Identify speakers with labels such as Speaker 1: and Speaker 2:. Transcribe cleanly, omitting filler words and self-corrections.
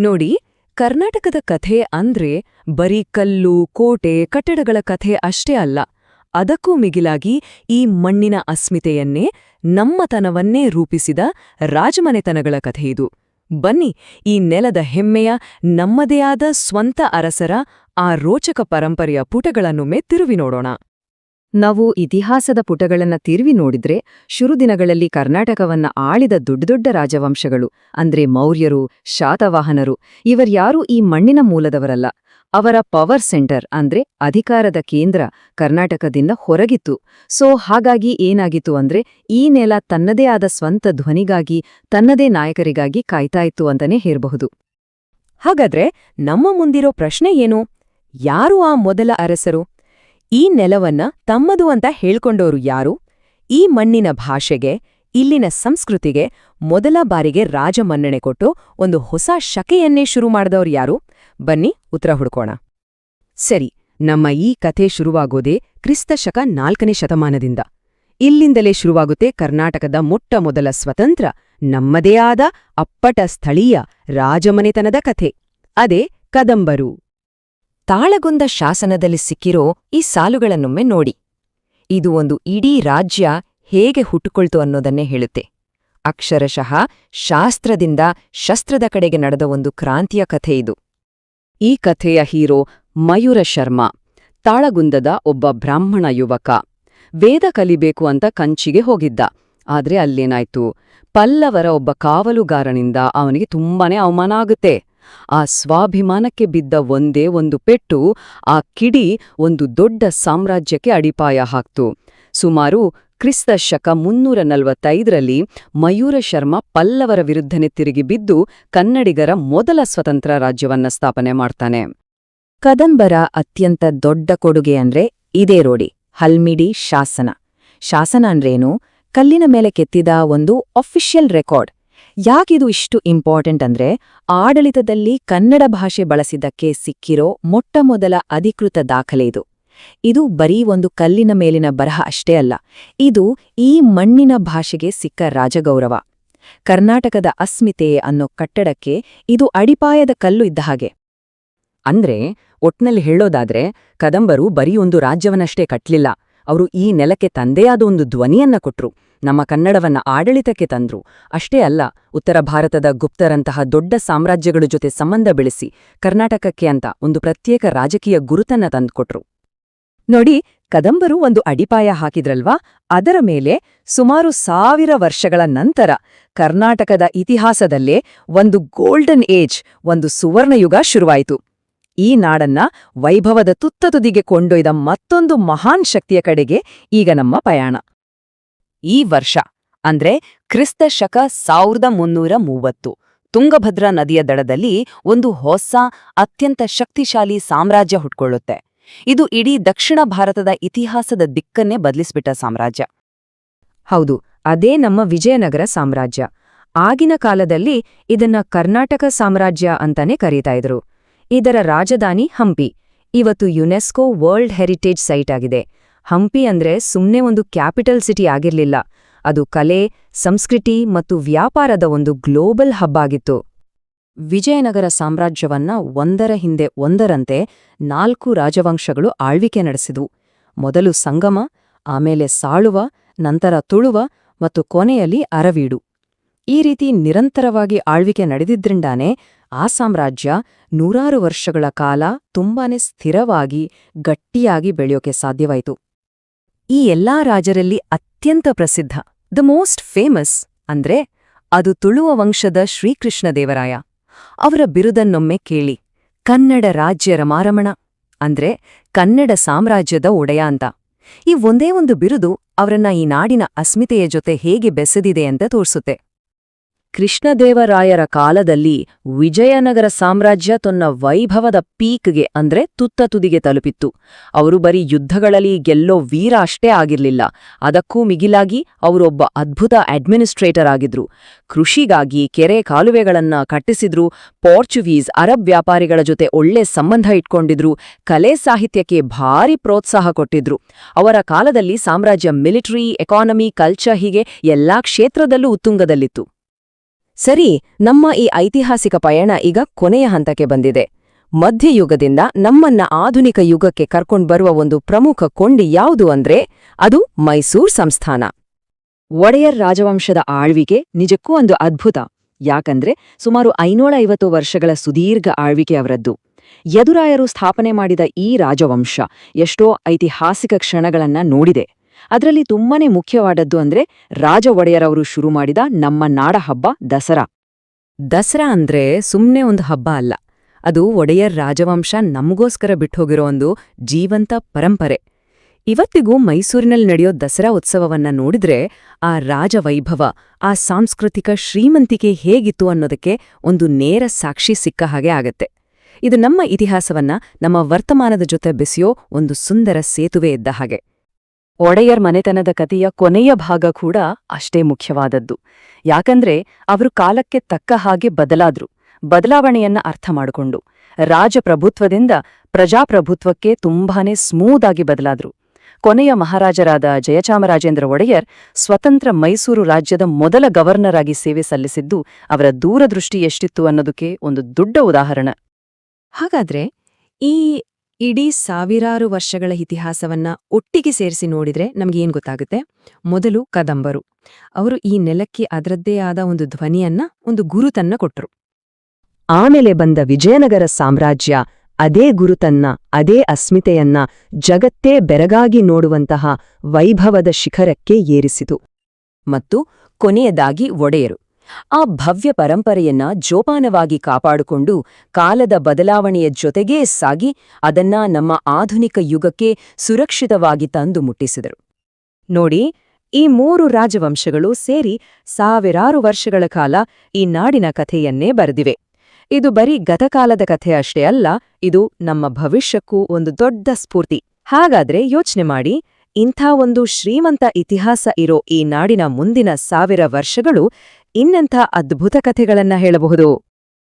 Speaker 1: ನೋಡಿ, ಕರ್ನಾಟಕದ ಕಥೆ ಅಂದ್ರೆ ಬರೀ ಕಲ್ಲು, ಕೋಟೆ, ಕಟ್ಟಡಗಳ ಕಥೆ ಅಷ್ಟೇ ಅಲ್ಲ. ಅದಕ್ಕೂ ಮಿಗಿಲಾಗಿ ಈ ಮಣ್ಣಿನ ಅಸ್ಮಿತೆಯನ್ನೇ, ನಮ್ಮತನವನ್ನೇ ರೂಪಿಸಿದ ರಾಜಮನೆತನಗಳ ಕಥೆಯಿದು. ಬನ್ನಿ, ಈ ನೆಲದ ಹೆಮ್ಮೆಯ, ನಮ್ಮದೇ ಆದ ಸ್ವಂತ ಅರಸರ ಆ ರೋಚಕ ಪರಂಪರೆಯ ಪುಟಗಳನ್ನೊಮ್ಮೆ ತಿರುವಿ ನೋಡೋಣ.
Speaker 2: ನಾವು ಇತಿಹಾಸದ ಪುಟಗಳನ್ನ ತಿರುವಿ ನೋಡಿದ್ರೆ ಶುರುದಿನಗಳಲ್ಲಿ ಕರ್ನಾಟಕವನ್ನ ಆಳಿದ ದೊಡ್ಡ ರಾಜವಂಶಗಳು ಅಂದ್ರೆ ಮೌರ್ಯರು, ಶಾತವಾಹನರು ಇವರ್ಯಾರೂ ಈ ಮಣ್ಣಿನ ಮೂಲದವರಲ್ಲ. ಅವರ ಪವರ್ ಸೆಂಟರ್ ಅಂದ್ರೆ ಅಧಿಕಾರದ ಕೇಂದ್ರ ಕರ್ನಾಟಕದಿಂದ ಹೊರಗಿತ್ತು. ಹಾಗಾಗಿ ಏನಾಗಿತ್ತು ಅಂದ್ರೆ ಈ ನೆಲ ತನ್ನದೇ ಆದ ಸ್ವಂತ ಧ್ವನಿಗಾಗಿ, ತನ್ನದೇ ನಾಯಕರಿಗಾಗಿ ಕಾಯ್ತಾ ಇತ್ತು ಅಂತಾನೆ ಹೇರಬಹುದು.
Speaker 1: ಹಾಗಾದ್ರೆ ನಮ್ಮ ಮುಂದಿರೋ ಪ್ರಶ್ನೆ ಏನು? ಯಾರು ಆ ಮೊದಲ ಅರಸರು? ಈ ನೆಲವನ್ನ ತಮ್ಮದು ಅಂತ ಹೇಳ್ಕೊಂಡೋರು ಯಾರು? ಈ ಮಣ್ಣಿನ ಭಾಷೆಗೆ, ಇಲ್ಲಿನ ಸಂಸ್ಕೃತಿಗೆ ಮೊದಲ ಬಾರಿಗೆ ರಾಜಮನ್ನಣೆ ಕೊಟ್ಟು ಒಂದು ಹೊಸ ಶಕೆಯನ್ನೇ ಶುರು ಮಾಡಿದವ್ರು ಯಾರು? ಬನ್ನಿ ಉತ್ತರ ಹುಡ್ಕೋಣ. ಸರಿ, ನಮ್ಮ ಈ ಕಥೆ ಶುರುವಾಗೋದೇ ಕ್ರಿಸ್ತಶಕ 4ನೇ ಶತಮಾನದಿಂದ. ಇಲ್ಲಿಂದಲೇ ಶುರುವಾಗುತ್ತೆ ಕರ್ನಾಟಕದ ಮೊಟ್ಟಮೊದಲ ಸ್ವತಂತ್ರ, ನಮ್ಮದೇ ಆದ ಅಪ್ಪಟ ಸ್ಥಳೀಯ ರಾಜಮನೆತನದ ಕಥೆ. ಅದೇ ಕದಂಬರು. ತಾಳಗುಂದ ಶಾಸನದಲ್ಲಿ ಸಿಕ್ಕಿರೋ ಈ ಸಾಲುಗಳನ್ನೊಮ್ಮೆ ನೋಡಿ. ಇದು ಒಂದು ಇಡೀ ರಾಜ್ಯ ಹೇಗೆ ಹುಟ್ಟುಕೊಳ್ತು ಅನ್ನೋದನ್ನೇ ಹೇಳುತ್ತೆ. ಅಕ್ಷರಶಃ ಶಾಸ್ತ್ರದಿಂದ ಶಸ್ತ್ರದ ಕಡೆಗೆ ನಡೆದ ಒಂದು ಕ್ರಾಂತಿಯ ಕಥೆ ಇದು. ಈ ಕಥೆಯ ಹೀರೋ ಮಯೂರ ಶರ್ಮಾ, ತಾಳಗುಂದದ ಒಬ್ಬ ಬ್ರಾಹ್ಮಣ ಯುವಕ. ವೇದ ಕಲಿಬೇಕು ಅಂತ ಕಂಚಿಗೆ ಹೋಗಿದ್ದ. ಆದ್ರೆ ಅಲ್ಲೇನಾಯ್ತು, ಪಲ್ಲವರ ಒಬ್ಬ ಕಾವಲುಗಾರನಿಂದ ಅವನಿಗೆ ತುಂಬಾನೇ ಅವಮಾನ ಆಗುತ್ತೆ. ಆ ಸ್ವಾಭಿಮಾನಕ್ಕೆ ಬಿದ್ದ ಒಂದೇ ಒಂದು ಪೆಟ್ಟು ಆ ಕಿಡಿ ಒಂದು ದೊಡ್ಡ ಸಾಮ್ರಾಜ್ಯಕ್ಕೆ ಅಡಿಪಾಯ ಹಾಕ್ತು. ಸುಮಾರು ಕ್ರಿಸ್ತಶಕ 345ರಲ್ಲಿ ಮಯೂರ ಶರ್ಮಾ ಪಲ್ಲವರ ವಿರುದ್ಧನೆ ತಿರುಗಿ ಬಿದ್ದು ಕನ್ನಡಿಗರ ಮೊದಲ ಸ್ವತಂತ್ರ ರಾಜ್ಯವನ್ನ ಸ್ಥಾಪನೆ ಮಾಡ್ತಾನೆ.
Speaker 2: ಕದಂಬರ ಅತ್ಯಂತ ದೊಡ್ಡ ಕೊಡುಗೆ ಅಂದ್ರೆ ಇದೇ ರೋಡಿ, ಹಲ್ಮಿಡಿ ಶಾಸನ. ಶಾಸನ ಅಂದ್ರೇನು? ಕಲ್ಲಿನ ಮೇಲೆ ಕೆತ್ತಿದ ಒಂದು ಅಫಿಷಿಯಲ್ ರೆಕಾರ್ಡ್. ಯಾಕಿದು ಇಷ್ಟು ಇಂಪಾರ್ಟೆಂಟ್ ಅಂದ್ರೆ, ಆಡಳಿತದಲ್ಲಿ ಕನ್ನಡ ಭಾಷೆ ಬಳಸಿದ್ದಕ್ಕೆ ಸಿಕ್ಕಿರೋ ಮೊಟ್ಟಮೊದಲ ಅಧಿಕೃತ ದಾಖಲೆ ಇದು. ಇದು ಬರೀ ಒಂದು ಕಲ್ಲಿನ ಮೇಲಿನ ಬರಹ ಅಷ್ಟೇ ಅಲ್ಲ, ಇದು ಈ ಮಣ್ಣಿನ ಭಾಷೆಗೆ ಸಿಕ್ಕ ರಾಜಗೌರವ. ಕರ್ನಾಟಕದ ಅಸ್ಮಿತೆ ಅನ್ನೋ ಕಟ್ಟಡಕ್ಕೆ ಇದು ಅಡಿಪಾಯದ ಕಲ್ಲು ಇದ್ದ ಹಾಗೆ.
Speaker 1: ಅಂದ್ರೆ ಒಟ್ನಲ್ಲಿ ಹೇಳೋದಾದ್ರೆ, ಕದಂಬರು ಬರೀ ಒಂದು ರಾಜ್ಯವನ್ನಷ್ಟೇ ಕಟ್ಲಿಲ್ಲ, ಅವರು ಈ ನೆಲಕ್ಕೆ ತಂದೇ ಆದ ಒಂದು ಧ್ವನಿಯನ್ನ ಕೊಟ್ರು. ನಮ್ಮ ಕನ್ನಡವನ್ನ ಆಡಳಿತಕ್ಕೆ ತಂದ್ರು. ಅಷ್ಟೇ ಅಲ್ಲ, ಉತ್ತರ ಭಾರತದ ಗುಪ್ತರಂತಹ ದೊಡ್ಡ ಸಾಮ್ರಾಜ್ಯಗಳ ಜೊತೆ ಸಂಬಂಧ ಬೆಳೆಸಿ ಕರ್ನಾಟಕಕ್ಕೆ ಅಂತ ಒಂದು ಪ್ರತ್ಯೇಕ ರಾಜಕೀಯ ಗುರುತನ್ನ ತಂದುಕೊಟ್ರು. ನೋಡಿ, ಕದಂಬರು ಒಂದು ಅಡಿಪಾಯ ಹಾಕಿದ್ರಲ್ವಾ, ಅದರ ಮೇಲೆ ಸುಮಾರು 1000 ವರ್ಷಗಳ ನಂತರ ಕರ್ನಾಟಕದ ಇತಿಹಾಸದಲ್ಲೇ ಒಂದು ಗೋಲ್ಡನ್ ಏಜ್, ಒಂದು ಸುವರ್ಣಯುಗ ಶುರುವಾಯಿತು. ಈ ನಾಡನ್ನ ವೈಭವದ ತುತ್ತತುದಿಗೆ ಕೊಂಡೊಯ್ದ ಮತ್ತೊಂದು ಮಹಾನ್ ಶಕ್ತಿಯ ಕಡೆಗೆ ಈಗ ನಮ್ಮ ಪಯಣ. ಈ ವರ್ಷ ಅಂದ್ರೆ ಕ್ರಿಸ್ತಶಕ 1330, ತುಂಗಭದ್ರಾ ನದಿಯ ದಡದಲ್ಲಿ ಒಂದು ಹೊಸ ಅತ್ಯಂತ ಶಕ್ತಿಶಾಲಿ ಸಾಮ್ರಾಜ್ಯ ಹುಟ್ಕೊಳ್ಳುತ್ತೆ. ಇದು ಇಡೀ ದಕ್ಷಿಣ ಭಾರತದ ಇತಿಹಾಸದ ದಿಕ್ಕನ್ನೇ ಬದಲಿಸ್ಬಿಟ್ಟ ಸಾಮ್ರಾಜ್ಯ.
Speaker 2: ಹೌದು, ಅದೇ ನಮ್ಮ ವಿಜಯನಗರ ಸಾಮ್ರಾಜ್ಯ. ಆಗಿನ ಕಾಲದಲ್ಲಿ ಇದನ್ನ ಕರ್ನಾಟಕ ಸಾಮ್ರಾಜ್ಯ ಅಂತಾನೆ ಕರೀತಾ ಇದ್ರು. ಇದರ ರಾಜಧಾನಿ ಹಂಪಿ. ಇವತ್ತು ಯುನೆಸ್ಕೋ ವರ್ಲ್ಡ್ ಹೆರಿಟೇಜ್ ಸೈಟ್ ಆಗಿದೆ. ಹಂಪಿ ಅಂದ್ರೆ ಸುಮ್ನೆ ಒಂದು ಕ್ಯಾಪಿಟಲ್ ಸಿಟಿ ಆಗಿರ್ಲಿಲ್ಲ, ಅದು ಕಲೆ, ಸಂಸ್ಕೃತಿ ಮತ್ತು ವ್ಯಾಪಾರದ ಒಂದು ಗ್ಲೋಬಲ್ ಹಬ್ ಆಗಿತ್ತು. ವಿಜಯನಗರ ಸಾಮ್ರಾಜ್ಯವನ್ನ ಒಂದರ ಹಿಂದೆ ಒಂದರಂತೆ 4 ರಾಜವಂಶಗಳು ಆಳ್ವಿಕೆ ನಡೆಸಿದವು. ಮೊದಲು ಸಂಗಮ, ಆಮೇಲೆ ಸಾಳುವ, ನಂತರ ತುಳುವ ಮತ್ತು ಕೊನೆಯಲ್ಲಿ ಅರವೀಡು. ಈ ರೀತಿ ನಿರಂತರವಾಗಿ ಆಳ್ವಿಕೆ ನಡೆದಿದ್ರಿಂದಾನೇ ಆ ಸಾಮ್ರಾಜ್ಯ 100 ವರ್ಷಗಳ ಕಾಲ ತುಂಬಾನೇ ಸ್ಥಿರವಾಗಿ, ಗಟ್ಟಿಯಾಗಿ ಬೆಳೆಯೋಕೆ ಸಾಧ್ಯವಾಯಿತು. ಈ ಎಲ್ಲಾ ರಾಜರಲ್ಲಿ ಅತ್ಯಂತ ಪ್ರಸಿದ್ಧ, ದ ಮೋಸ್ಟ್ ಫೇಮಸ್ ಅಂದ್ರೆ ಅದು ತುಳುವ ವಂಶದ ಶ್ರೀಕೃಷ್ಣದೇವರಾಯ. ಅವರ ಬಿರುದನ್ನೊಮ್ಮೆ ಕೇಳಿ, ಕನ್ನಡ ರಾಜ್ಯ ರಮಾರಮಣ ಅಂದ್ರೆ ಕನ್ನಡ ಸಾಮ್ರಾಜ್ಯದ ಒಡೆಯ ಅಂತ. ಈ ಒಂದೇ ಒಂದು ಬಿರುದು ಅವರನ್ನ ಈ ನಾಡಿನ ಅಸ್ಮಿತೆಯ ಜೊತೆ ಹೇಗೆ ಬೆಸೆದಿದೆ ಅಂತ ತೋರಿಸುತ್ತೆ. ಕೃಷ್ಣದೇವರಾಯರ ಕಾಲದಲ್ಲಿ ವಿಜಯನಗರ ಸಾಮ್ರಾಜ್ಯ ತನ್ನ ವೈಭವದ ಪೀಕ್ಗೆ ಅಂದ್ರೆ ತುತ್ತತುದಿಗೆ ತಲುಪಿತ್ತು. ಅವರು ಬರೀ ಯುದ್ಧಗಳಲ್ಲಿ ಗೆಲ್ಲೋ ವೀರ ಅಷ್ಟೇ ಆಗಿರ್ಲಿಲ್ಲ, ಅದಕ್ಕೂ ಮಿಗಿಲಾಗಿ ಅವರೊಬ್ಬ ಅದ್ಭುತ ಅಡ್ಮಿನಿಸ್ಟ್ರೇಟರ್ ಆಗಿದ್ರು. ಕೃಷಿಗಾಗಿ ಕೆರೆ ಕಾಲುವೆಗಳನ್ನ ಕಟ್ಟಿಸಿದ್ರು, ಪೋರ್ಚುಗೀಸ್, ಅರಬ್ ವ್ಯಾಪಾರಿಗಳ ಜೊತೆ ಒಳ್ಳೆ ಸಂಬಂಧ ಇಟ್ಕೊಂಡಿದ್ರು, ಕಲೆ ಸಾಹಿತ್ಯಕ್ಕೆ ಭಾರಿ ಪ್ರೋತ್ಸಾಹ ಕೊಟ್ಟಿದ್ರು. ಅವರ ಕಾಲದಲ್ಲಿ ಸಾಮ್ರಾಜ್ಯ ಮಿಲಿಟರಿ, ಎಕಾನಮಿ, ಕಲ್ಚರ್ ಹೀಗೆ ಎಲ್ಲಾ ಕ್ಷೇತ್ರದಲ್ಲೂ ಉತ್ತುಂಗದಲ್ಲಿತ್ತು.
Speaker 1: ಸರಿ, ನಮ್ಮ ಈ ಐತಿಹಾಸಿಕ ಪಯಣ ಈಗ ಕೊನೆಯ ಹಂತಕ್ಕೆ ಬಂದಿದೆ. ಮಧ್ಯಯುಗದಿಂದ ನಮ್ಮನ್ನ ಆಧುನಿಕ ಯುಗಕ್ಕೆ ಕರ್ಕೊಂಡ್ಬರುವ ಒಂದು ಪ್ರಮುಖ ಕೊಂಡಿ ಯಾವುದು ಅಂದ್ರೆ ಅದು ಮೈಸೂರ್ ಸಂಸ್ಥಾನ.
Speaker 2: ಒಡೆಯರ್ ರಾಜವಂಶದ ಆಳ್ವಿಕೆ ನಿಜಕ್ಕೂ ಒಂದು ಅದ್ಭುತ. ಯಾಕಂದ್ರೆ ಸುಮಾರು 550 ವರ್ಷಗಳ ಸುದೀರ್ಘ ಆಳ್ವಿಕೆ ಅವರದ್ದು. ಯದುರಾಯರು ಸ್ಥಾಪನೆ ಮಾಡಿದ ಈ ರಾಜವಂಶ ಎಷ್ಟೋ ಐತಿಹಾಸಿಕ ಕ್ಷಣಗಳನ್ನ ನೋಡಿದೆ. ಅದರಲ್ಲಿ ತುಂಬಾನೇ ಮುಖ್ಯವಾದದ್ದು ಅಂದ್ರೆ ರಾಜ ಒಡೆಯರವರು ಶುರು ಮಾಡಿದ ನಮ್ಮ ನಾಡ ಹಬ್ಬ ದಸರಾ.
Speaker 1: ದಸರಾ ಅಂದ್ರೆ ಸುಮ್ನೆ ಒಂದು ಹಬ್ಬ ಅಲ್ಲ, ಅದು ಒಡೆಯರ್ ರಾಜವಂಶ ನಮಗೋಸ್ಕರ ಬಿಟ್ಟೋಗಿರೋ ಒಂದು ಜೀವಂತ ಪರಂಪರೆ. ಇವತ್ತಿಗೂ ಮೈಸೂರಿನಲ್ಲಿ ನಡೆಯೋ ದಸರಾ ಉತ್ಸವವನ್ನ ನೋಡಿದ್ರೆ ಆ ರಾಜವೈಭವ, ಆ ಸಾಂಸ್ಕೃತಿಕ ಶ್ರೀಮಂತಿಕೆ ಹೇಗಿತ್ತು ಅನ್ನೋದಕ್ಕೆ ಒಂದು ನೇರ ಸಾಕ್ಷಿ ಸಿಕ್ಕ ಹಾಗೆ ಆಗತ್ತೆ. ಇದು ನಮ್ಮ ಇತಿಹಾಸವನ್ನ ನಮ್ಮ ವರ್ತಮಾನದ ಜೊತೆ ಬೆಸೆಯೋ ಒಂದು ಸುಂದರ ಸೇತುವೆ ಇದ್ದ ಹಾಗೆ.
Speaker 2: ಒಡೆಯರ್ ಮನೆತನದ ಕಥೆಯ ಕೊನೆಯ ಭಾಗ ಕೂಡ ಅಷ್ಟೇ ಮುಖ್ಯವಾದದ್ದು. ಯಾಕಂದ್ರೆ ಅವರು ಕಾಲಕ್ಕೆ ತಕ್ಕ ಹಾಗೆ ಬದಲಾವಣೆಯನ್ನ ಅರ್ಥ ಮಾಡಿಕೊಂಡು ರಾಜಪ್ರಭುತ್ವದಿಂದ ಪ್ರಜಾಪ್ರಭುತ್ವಕ್ಕೆ ತುಂಬಾನೇ ಸ್ಮೂತ್ ಆಗಿ ಬದಲಾದ್ರು. ಕೊನೆಯ ಮಹಾರಾಜರಾದ ಜಯಚಾಮರಾಜೇಂದ್ರ ಒಡೆಯರ್ ಸ್ವತಂತ್ರ ಮೈಸೂರು ರಾಜ್ಯದ ಮೊದಲ ಗವರ್ನರ್ ಆಗಿ ಸೇವೆ ಸಲ್ಲಿಸಿದ್ದು ಅವರ ದೂರದೃಷ್ಟಿ ಎಷ್ಟಿತ್ತು ಅನ್ನೋದಕ್ಕೆ ಒಂದು ದೊಡ್ಡ ಉದಾಹರಣೆ.
Speaker 1: ಹಾಗಾದ್ರೆ ಈ ಇಡೀ ಸಾವಿರಾರು ವರ್ಷಗಳ ಇತಿಹಾಸವನ್ನ ಒಟ್ಟಿಗೆ ಸೇರಿಸಿ ನೋಡಿದ್ರೆ ನಮಗೇನ್ ಗೊತ್ತಾಗುತ್ತೆ? ಮೊದಲು ಕದಂಬರು. ಅವರು ಈ ನೆಲಕ್ಕೆ ಅದರದ್ದೇ ಆದ ಒಂದು ಧ್ವನಿಯನ್ನ, ಒಂದು ಗುರುತನ್ನ ಕೊಟ್ರು.
Speaker 2: ಆಮೇಲೆ ಬಂದ ವಿಜಯನಗರ ಸಾಮ್ರಾಜ್ಯ ಅದೇ ಗುರುತನ್ನ, ಅದೇ ಅಸ್ಮಿತೆಯನ್ನ ಜಗತ್ತೇ ಬೆರಗಾಗಿ ನೋಡುವಂತಹ ವೈಭವದ ಶಿಖರಕ್ಕೆ ಏರಿಸಿತು.
Speaker 1: ಮತ್ತು ಕೊನೆಯದಾಗಿ ಒಡೆಯರು ಆ ಭವ್ಯ ಪರಂಪರೆಯನ್ನ ಜೋಪಾನವಾಗಿ ಕಾಪಾಡಿಕೊಂಡು ಕಾಲದ ಬದಲಾವಣೆಯ ಜೊತೆಗೇ ಸಾಗಿ ಅದನ್ನ ನಮ್ಮ ಆಧುನಿಕ ಯುಗಕ್ಕೆ ಸುರಕ್ಷಿತವಾಗಿ ತಂದು ಮುಟ್ಟಿಸಿದರು. ನೋಡಿ, ಈ 3 ರಾಜವಂಶಗಳು ಸೇರಿ ಸಾವಿರಾರು ವರ್ಷಗಳ ಕಾಲ ಈ ನಾಡಿನ ಕಥೆಯನ್ನೇ ಬರೆದಿವೆ. ಇದು ಬರೀ ಗತಕಾಲದ ಕಥೆ ಅಷ್ಟೇ ಅಲ್ಲ, ಇದು ನಮ್ಮ ಭವಿಷ್ಯಕ್ಕೂ ಒಂದು ದೊಡ್ಡ ಸ್ಫೂರ್ತಿ. ಹಾಗಾದ್ರೆ ಯೋಚ್ನೆ ಮಾಡಿ, ಇಂಥ ಒಂದು ಶ್ರೀಮಂತ ಇತಿಹಾಸ ಇರೋ ಈ ನಾಡಿನ ಮುಂದಿನ 1000 ವರ್ಷಗಳು ಇನ್ನೆಂಥ ಅದ್ಭುತ ಕಥೆಗಳನ್ನ ಹೇಳಬಹುದು.